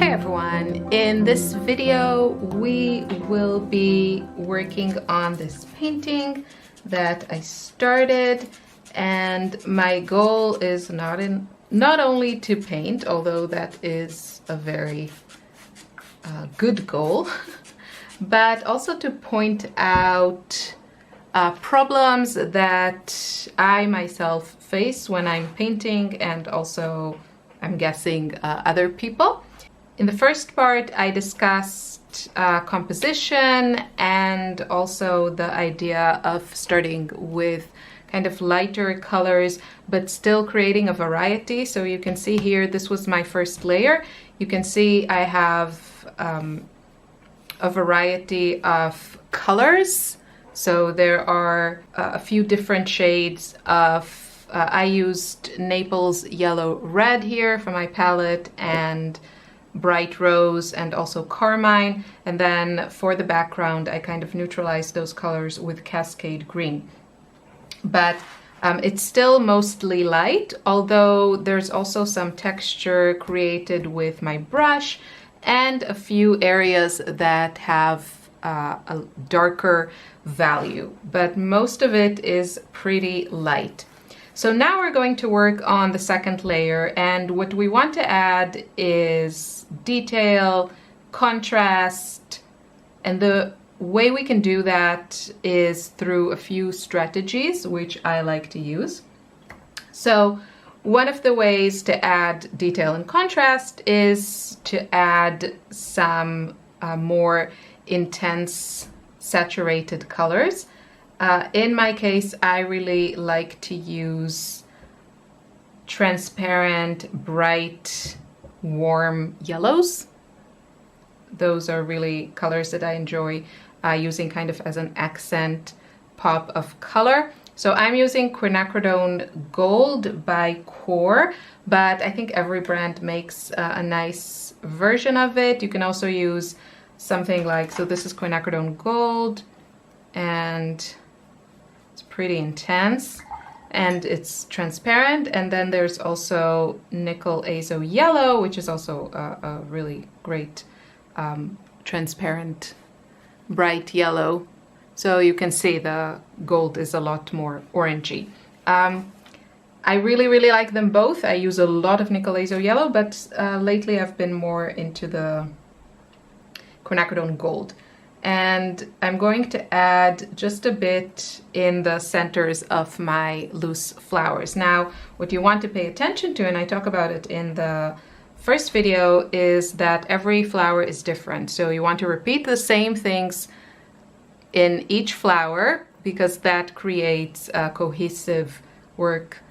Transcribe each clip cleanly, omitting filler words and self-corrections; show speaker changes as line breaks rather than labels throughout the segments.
Hey everyone, in this video we will be working on this painting that I started, and my goal is not only to paint, although that is a very good goal, but also to point out problems that I myself face when I'm painting, and also I'm guessing other people. In the first part, I discussed composition and also the idea of starting with kind of lighter colors, but still creating a variety. So you can see here, this was my first layer. You can see I have a variety of colors. So there are a few different shades of, I used Naples Yellow Red here for my palette, and bright rose, and also carmine, and then for the background I kind of neutralized those colors with Cascade Green. But it's still mostly light, although there's also some texture created with my brush and a few areas that have a darker value, but most of it is pretty light. So now we're going to work on the second layer, and what we want to add is detail, contrast, and the way we can do that is through a few strategies which I like to use. So one of the ways to add detail and contrast is to add some more intense saturated colors. In my case, I really like to use transparent, bright, warm yellows. Those are really colors that I enjoy using kind of as an accent pop of color. So I'm using quinacridone Gold by Core, but I think every brand makes a nice version of it. You can also use something like, so this is quinacridone Gold, and it's pretty intense and it's transparent. And then there's also Nickel Azo Yellow, which is also a really great transparent bright yellow. So you can see the gold is a lot more orangey. I really like them both. I use a lot of Nickel Azo Yellow, but lately I've been more into the quinacridone Gold. And I'm going to add just a bit in the centers of my loose flowers. Now, what you want to pay attention to, and I talk about it in the first video, is that every flower is different. So you want to repeat the same things in each flower, because that creates a cohesive work,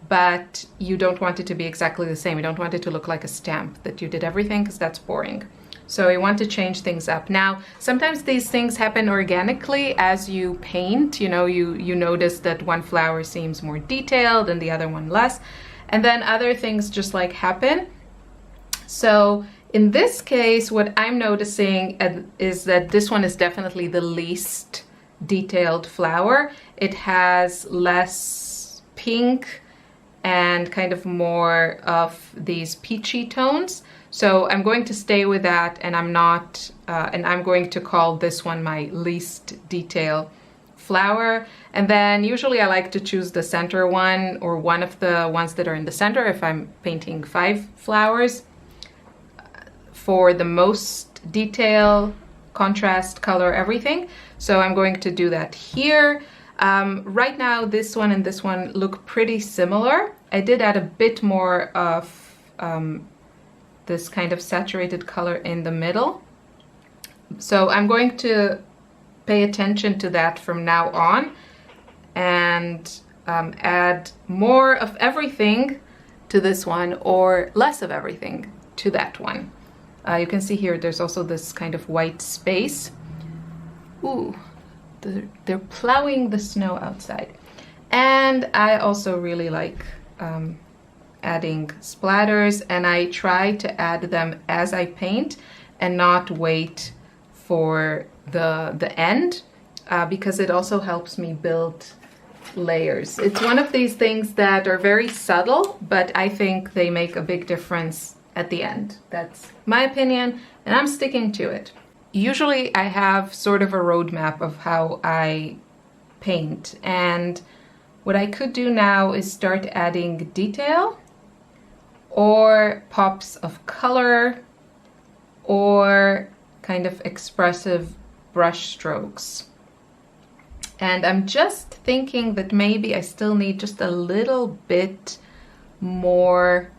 but you don't want it to be exactly the same. You don't want it to look like a stamp that you did everything, because that's boring. So you want to change things up. Now, sometimes these things happen organically as you paint. You know, you notice that one flower seems more detailed and the other one less. And then other things just like happen. So in this case, what I'm noticing is that this one is definitely the least detailed flower. It has less pink and kind of more of these peachy tones. So I'm going to stay with that, and I'm going to call this one my least detail flower. And then usually I like to choose the center one, or one of the ones that are in the center if I'm painting 5 flowers, for the most detail, contrast, color, everything. So I'm going to do that here. Right now this one and this one look pretty similar. I did add a bit more of this kind of saturated color in the middle. So I'm going to pay attention to that from now on, and add more of everything to this one, or less of everything to that one. You can see here there's also this kind of white space. Ooh, they're plowing the snow outside. And I also really like adding splatters, and I try to add them as I paint and not wait for the end, because it also helps me build layers. It's one of these things that are very subtle, but I think they make a big difference at the end. That's my opinion, and I'm sticking to it. Usually I have sort of a roadmap of how I paint, and what I could do now is start adding detail or pops of color or kind of expressive brush strokes. And I'm just thinking that maybe I still need just a little bit more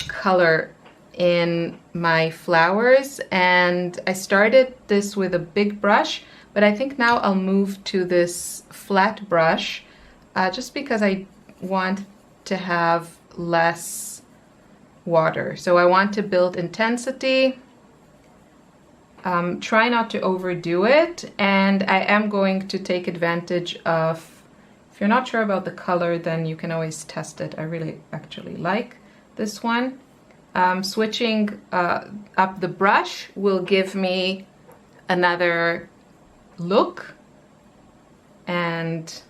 color in my flowers, and I started this with a big brush, but I think now I'll move to this flat brush just because I want to have less water. So I want to build intensity, try not to overdo it, and I am going to take advantage of, if you're not sure about the color, then you can always test it. I really actually like this one. Switching up the brush will give me another look, and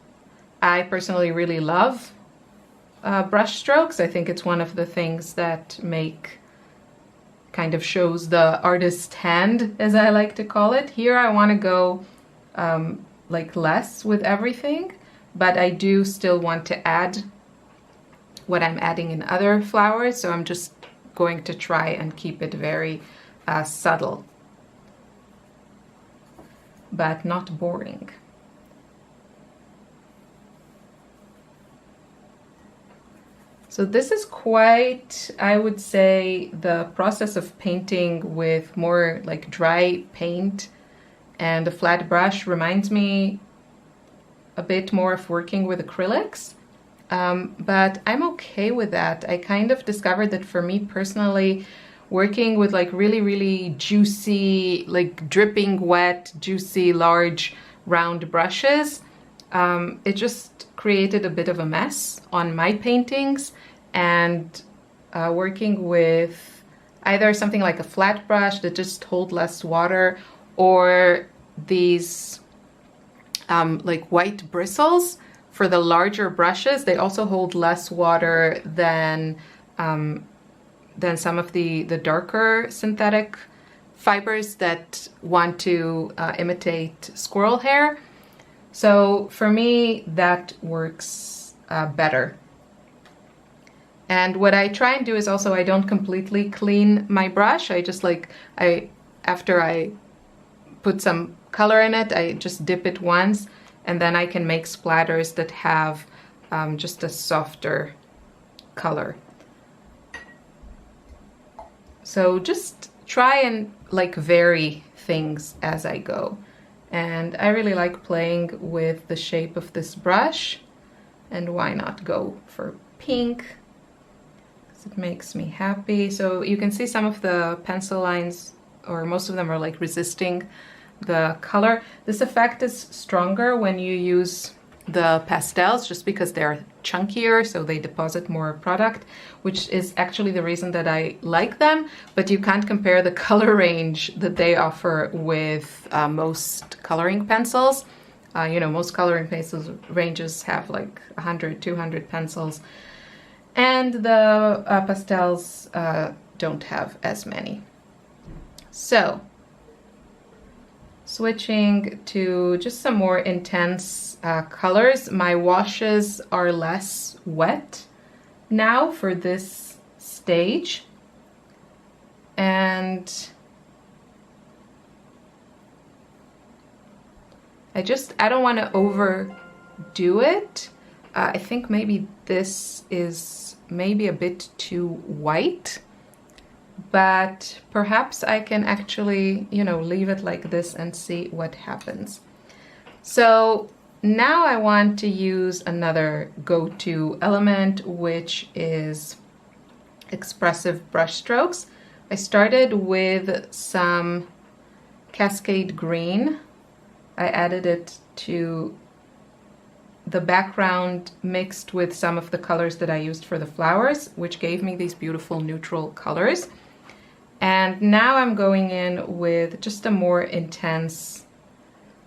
I personally really love brush strokes. I think it's one of the things that kind of shows the artist's hand, as I like to call it. Here I want to go like less with everything, but I do still want to add what I'm adding in other flowers, so I'm just going to try and keep it very subtle, but not boring. So this is quite, I would say, the process of painting with more like dry paint and a flat brush reminds me a bit more of working with acrylics. But I'm okay with that. I kind of discovered that for me personally, working with like really juicy, like dripping wet, juicy, large, round brushes, it just created a bit of a mess on my paintings. And working with either something like a flat brush that just hold less water, or these like white bristles for the larger brushes, they also hold less water than some of the darker synthetic fibers that want to imitate squirrel hair. So for me, that works better. And what I try and do is also, I don't completely clean my brush. I just after I put some color in it, I just dip it once, and then I can make splatters that have just a softer color. So just try and like vary things as I go. And I really like playing with the shape of this brush, and why not go for pink? Because it makes me happy. So you can see some of the pencil lines, or most of them, are like resisting the color. This effect is stronger when you use the pastels, just because they're chunkier, so they deposit more product, which is actually the reason that I like them. But you can't compare the color range that they offer with most coloring pencils. You know, most coloring pencils ranges have like 100, 200 pencils, and the pastels don't have as many. So switching to just some more intense colors. My washes are less wet now for this stage, and I don't want to overdo it. I think maybe this is maybe a bit too white, but perhaps I can actually, you know, leave it like this and see what happens. So now I want to use another go-to element, which is expressive brush strokes. I started with some Cascade Green. I added it to the background mixed with some of the colors that I used for the flowers, which gave me these beautiful neutral colors. And now I'm going in with just a more intense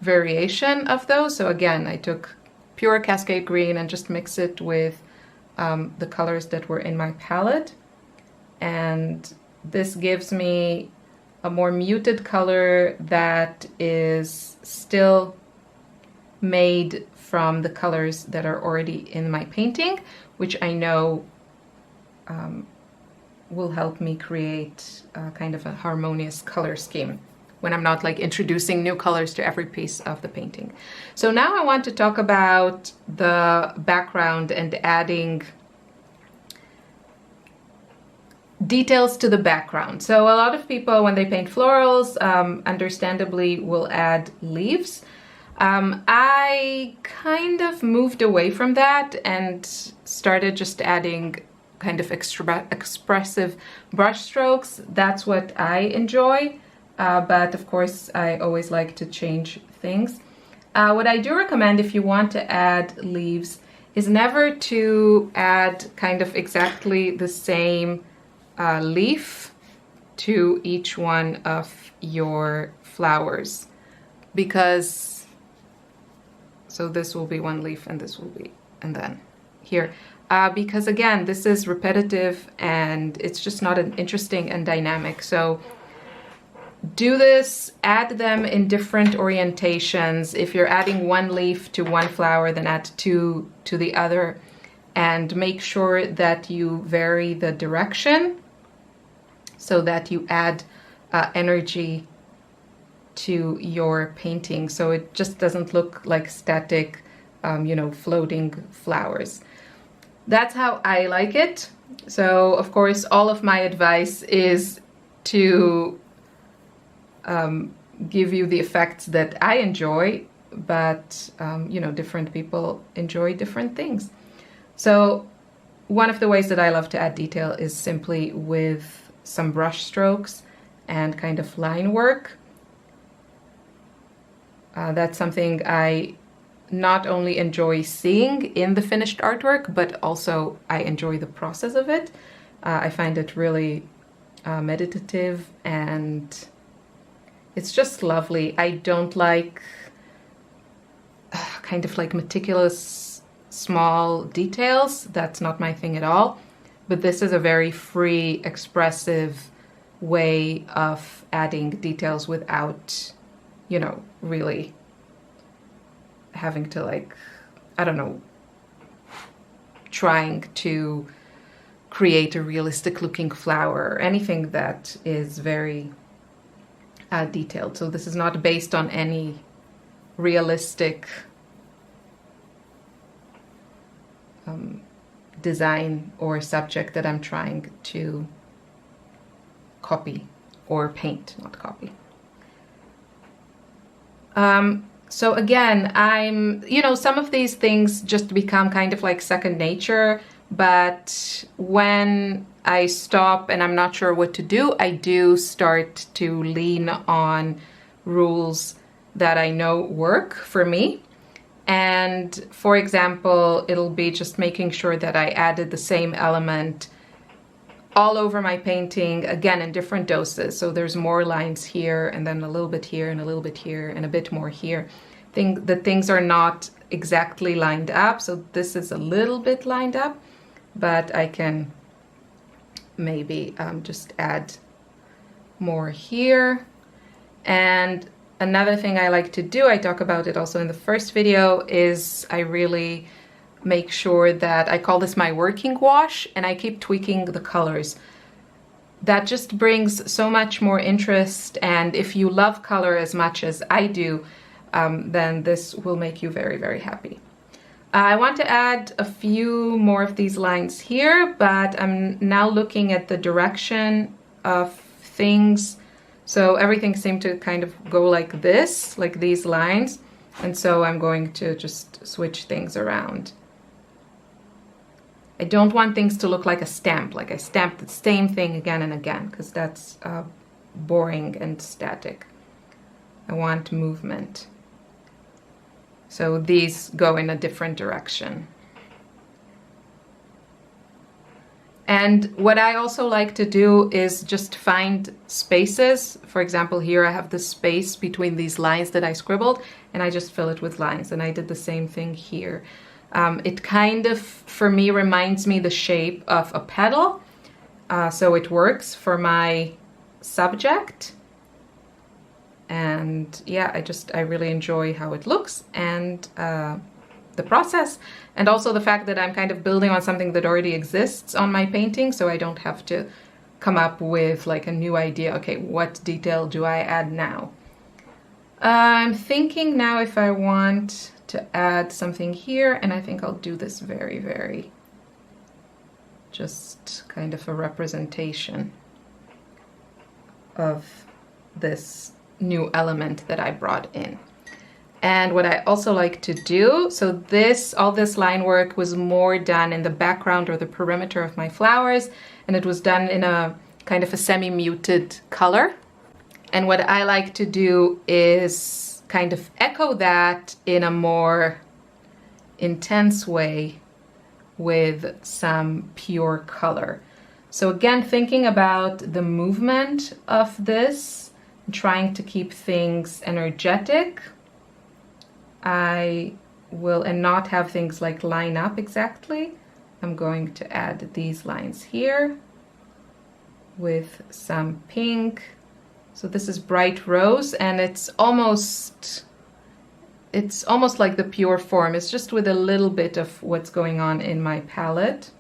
variation of those. So again, I took pure Cascade Green and just mixed it with the colors that were in my palette. And this gives me a more muted color that is still made from the colors that are already in my painting, which I know will help me create kind of a harmonious color scheme when I'm not like introducing new colors to every piece of the painting. So now I want to talk about the background and adding details to the background. So a lot of people, when they paint florals, understandably will add leaves. I kind of moved away from that and started just adding kind of expressive brush strokes. That's what I enjoy, but of course I always like to change things. What I do recommend if you want to add leaves is never to add kind of exactly the same leaf to each one of your flowers, because so this will be one leaf and this will be, and then here, because again, this is repetitive and it's just not an interesting and dynamic. So do this, add them in different orientations. If you're adding one leaf to one flower, then add two to the other, and make sure that you vary the direction so that you add energy to your painting, so it just doesn't look like static, you know, floating flowers. That's how I like it. So of course, all of my advice is to give you the effects that I enjoy, but you know, different people enjoy different things. So one of the ways that I love to add detail is simply with some brush strokes and kind of line work. That's something I not only enjoy seeing in the finished artwork, but also I enjoy the process of it. I find it really meditative and it's just lovely. I don't like kind of like meticulous small details. That's not my thing at all. But this is a very free, expressive way of adding details without, you know, really having to, like, I don't know, trying to create a realistic looking flower or anything that is very detailed. So this is not based on any realistic design or subject that I'm trying to copy or paint, not copy. So again, you know, some of these things just become kind of like second nature, but when I stop and I'm not sure what to do, I do start to lean on rules that I know work for me. And for example, it'll be just making sure that I added the same element all over my painting, again, in different doses. So there's more lines here, and then a little bit here, and a little bit here, and a bit more here. The things are not exactly lined up. So this is a little bit lined up, but I can maybe just add more here. And another thing I like to do, I talk about it also in the first video, is I really make sure that I call this my working wash, and I keep tweaking the colors. That just brings so much more interest, and if you love color as much as I do, then this will make you very, very happy. I want to add a few more of these lines here, but I'm now looking at the direction of things. So everything seemed to kind of go like this, like these lines. And so I'm going to just switch things around. I don't want things to look like a stamp, like I stamped the same thing again and again, because that's boring and static. I want movement. So these go in a different direction. And what I also like to do is just find spaces. For example, here I have the space between these lines that I scribbled, and I just fill it with lines. And I did the same thing here. It kind of, for me, reminds me the shape of a petal. so it works for my subject. And yeah, I really enjoy how it looks and the process, and also the fact that I'm kind of building on something that already exists on my painting, so I don't have to come up with like a new idea. Okay, what detail do I add now? I'm thinking now if I want to add something here, and I think I'll do this very, very just kind of a representation of this new element that I brought in. And what I also like to do, so all this line work was more done in the background or the perimeter of my flowers, and it was done in a kind of a semi-muted color. And what I like to do is kind of echo that in a more intense way with some pure color. So again, thinking about the movement of this, trying to keep things energetic, I will, and not have things like line up exactly. I'm going to add these lines here with some pink. So this is bright rose, and it's almost like the pure form. It's just with a little bit of what's going on in my palette.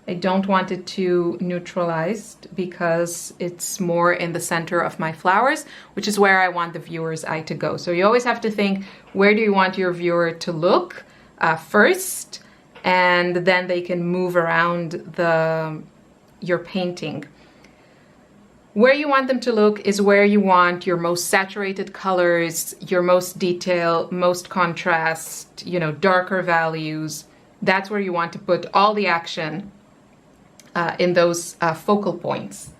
I don't want it too neutralized because it's more in the center of my flowers, which is where I want the viewer's eye to go. So you always have to think, where do you want your viewer to look first, and then they can move around your painting. Where you want them to look is where you want your most saturated colors, your most detail, most contrast, you know, darker values. That's where you want to put all the action in those focal points.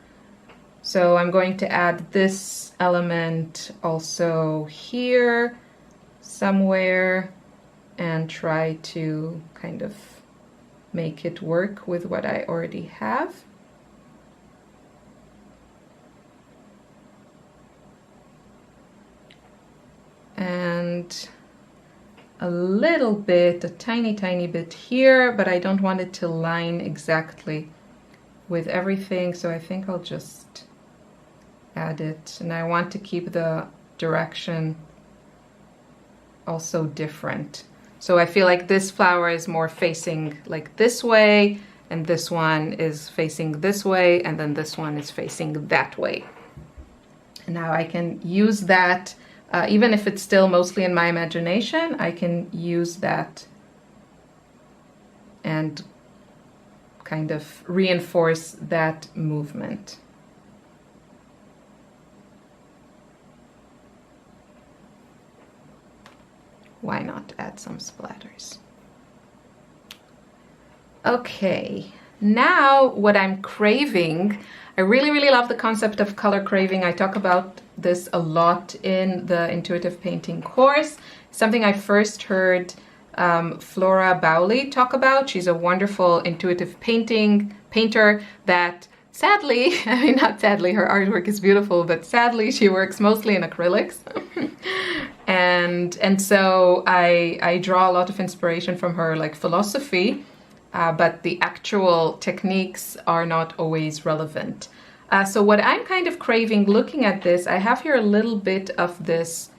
So I'm going to add this element also here somewhere and try to kind of make it work with what I already have. And a little bit, a tiny bit here, but I don't want it to line exactly with everything, so I think I'll just add it. And I want to keep the direction also different. So I feel like this flower is more facing like this way, and this one is facing this way, and then this one is facing that way. And now I can use that, even if it's still mostly in my imagination, I can use that and kind of reinforce that movement. Why not add some splatters? Okay, now what I'm craving, I really love the concept of color craving. I talk about this a lot in the intuitive painting course. Something I first heard Flora Bowley talk about. She's a wonderful intuitive painter that sadly, I mean not sadly, her artwork is beautiful, but sadly she works mostly in acrylics. and so I draw a lot of inspiration from her like philosophy, but the actual techniques are not always relevant. So what I'm kind of craving looking at this, I have here a little bit of this,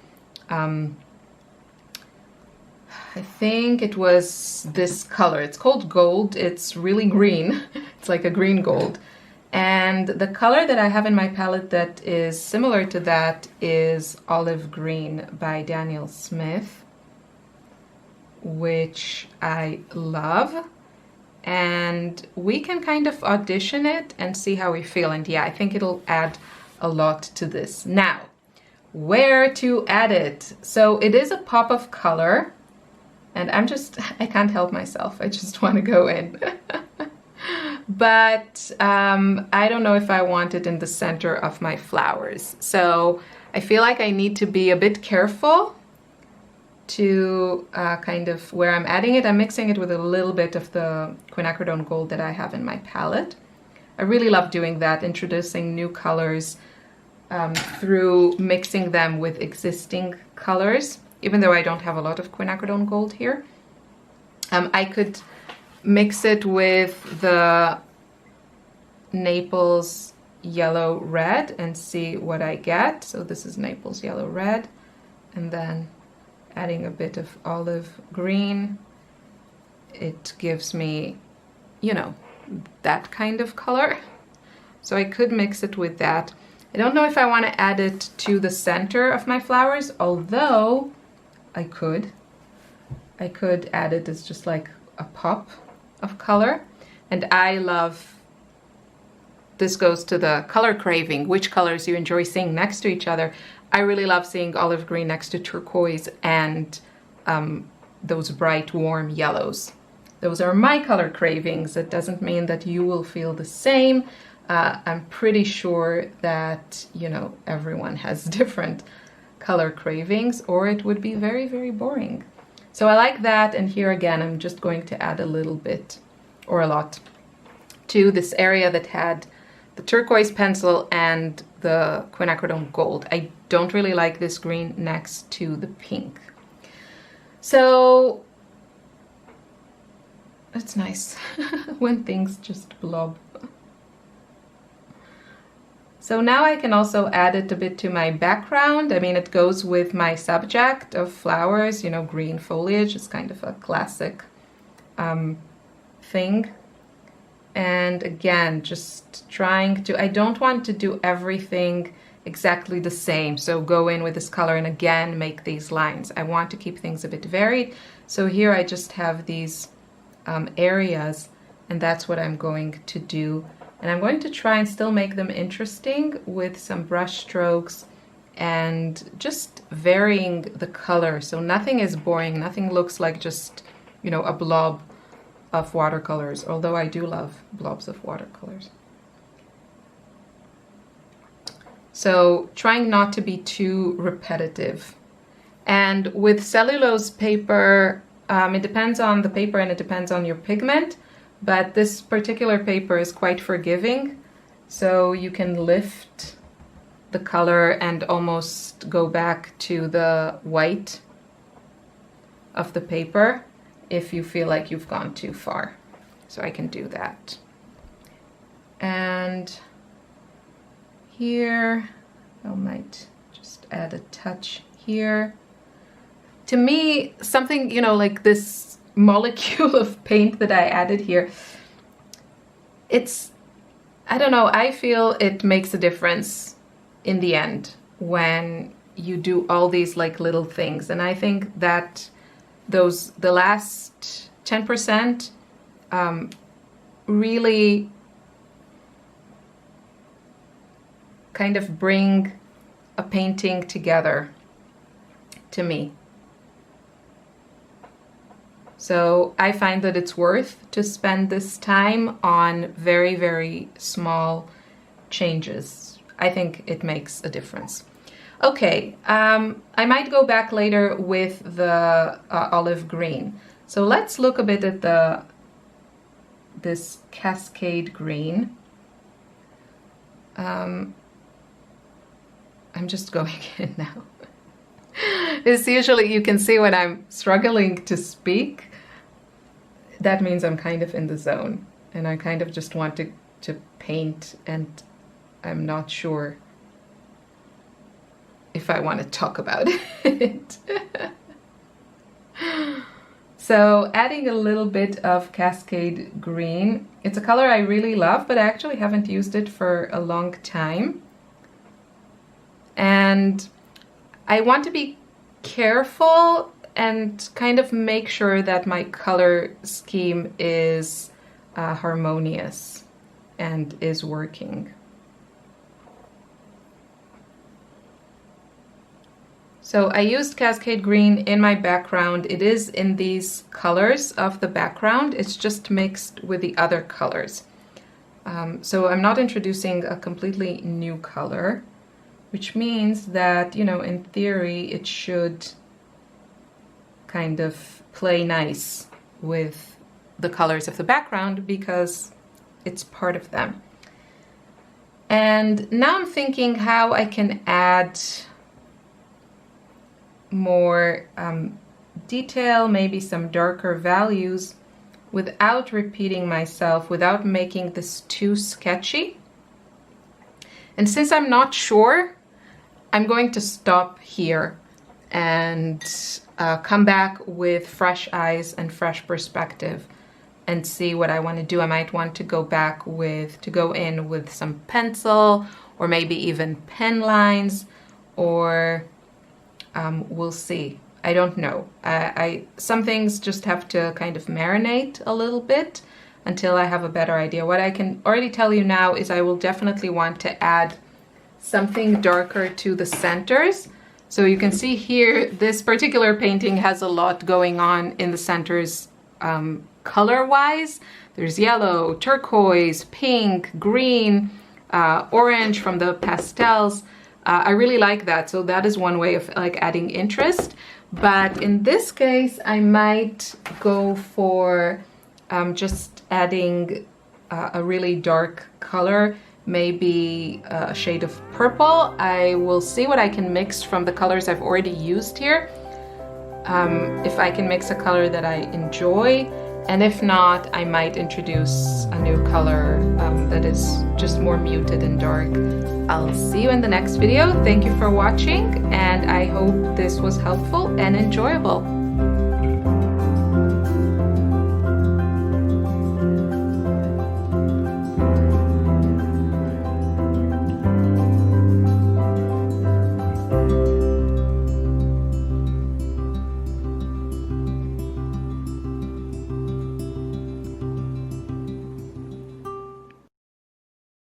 I think it was this color. It's called gold. It's really green. It's like a green gold. And the color that I have in my palette that is similar to that is Olive Green by Daniel Smith, which I love. And we can kind of audition it and see how we feel. And yeah, I think it'll add a lot to this. Now, where to add it? So it is a pop of color. And I can't help myself. I just want to go in. But I don't know if I want it in the center of my flowers. So I feel like I need to be a bit careful to kind of where I'm adding it. I'm mixing it with a little bit of the quinacridone gold that I have in my palette. I really love doing that, introducing new colors through mixing them with existing colors. Even though I don't have a lot of quinacridone gold here. I could mix it with the Naples yellow red and see what I get. So this is Naples yellow red, and then adding a bit of olive green. It gives me, you know, that kind of color. So I could mix it with that. I don't know if I want to add it to the center of my flowers, although I could add it as just like a pop of color. And I love, this goes to the color craving, which colors you enjoy seeing next to each other. I really love seeing olive green next to turquoise and those bright warm yellows. Those are my color cravings. It doesn't mean that you will feel the same. I'm pretty sure that, you know, everyone has different color cravings, or it would be very, very boring. So I like that, and here again, I'm just going to add a little bit, or a lot, to this area that had the turquoise pencil and the quinacridone gold. I don't really like this green next to the pink. So it's nice when things just blob. So now I can also add it a bit to my background. I mean, it goes with my subject of flowers, you know, green foliage is kind of a classic thing. And again, just trying to, I don't want to do everything exactly the same. So go in with this color and again, make these lines. I want to keep things a bit varied. So here I just have these areas, and that's what I'm going to do. And I'm going to try and still make them interesting with some brush strokes and just varying the color. So nothing is boring, nothing looks like just, you know, a blob of watercolors, although I do love blobs of watercolors. So trying not to be too repetitive. And with cellulose paper, it depends on the paper and it depends on your pigment. But this particular paper is quite forgiving, so you can lift the color and almost go back to the white of the paper if you feel like you've gone too far. So I can do that. And here, I might just add a touch here. To me, something, you know, like this molecule of paint that I added here, it's, I don't know, I feel it makes a difference in the end when you do all these like little things. And I think that those, the last 10% really kind of bring a painting together to me. So I find that it's worth to spend this time on very, very small changes. I think it makes a difference. Okay, I might go back later with the olive green. So let's look a bit at this cascade green. I'm just going in now. It's usually, you can see when I'm struggling to speak, that means I'm kind of in the zone and I kind of just want to paint, and I'm not sure if I want to talk about it. So adding a little bit of cascade green. It's a color I really love, but I actually haven't used it for a long time. And I want to be careful and kind of make sure that my color scheme is harmonious and is working. So I used cascade green in my background. It is in these colors of the background. It's just mixed with the other colors. So I'm not introducing a completely new color, which means that, you know, in theory, it should kind of play nice with the colors of the background because it's part of them. And now I'm thinking how I can add more detail, maybe some darker values without repeating myself, without making this too sketchy. And since I'm not sure, I'm going to stop here and come back with fresh eyes and fresh perspective and see what I want to do. I might want to go back to go in with some pencil, or maybe even pen lines, or we'll see. I don't know. Some things just have to kind of marinate a little bit until I have a better idea. What I can already tell you now is I will definitely want to add something darker to the centers. So you can see here, this particular painting has a lot going on in the centers color-wise. There's yellow, turquoise, pink, green, orange from the pastels. I really like that. So that is one way of like adding interest. But in this case, I might go for just adding a really dark color, maybe a shade of purple. I will see what I can mix from the colors I've already used here. If I can mix a color that I enjoy, and if not, I might introduce a new color that is just more muted and dark. I'll see you in the next video. Thank you for watching, and I hope this was helpful and enjoyable.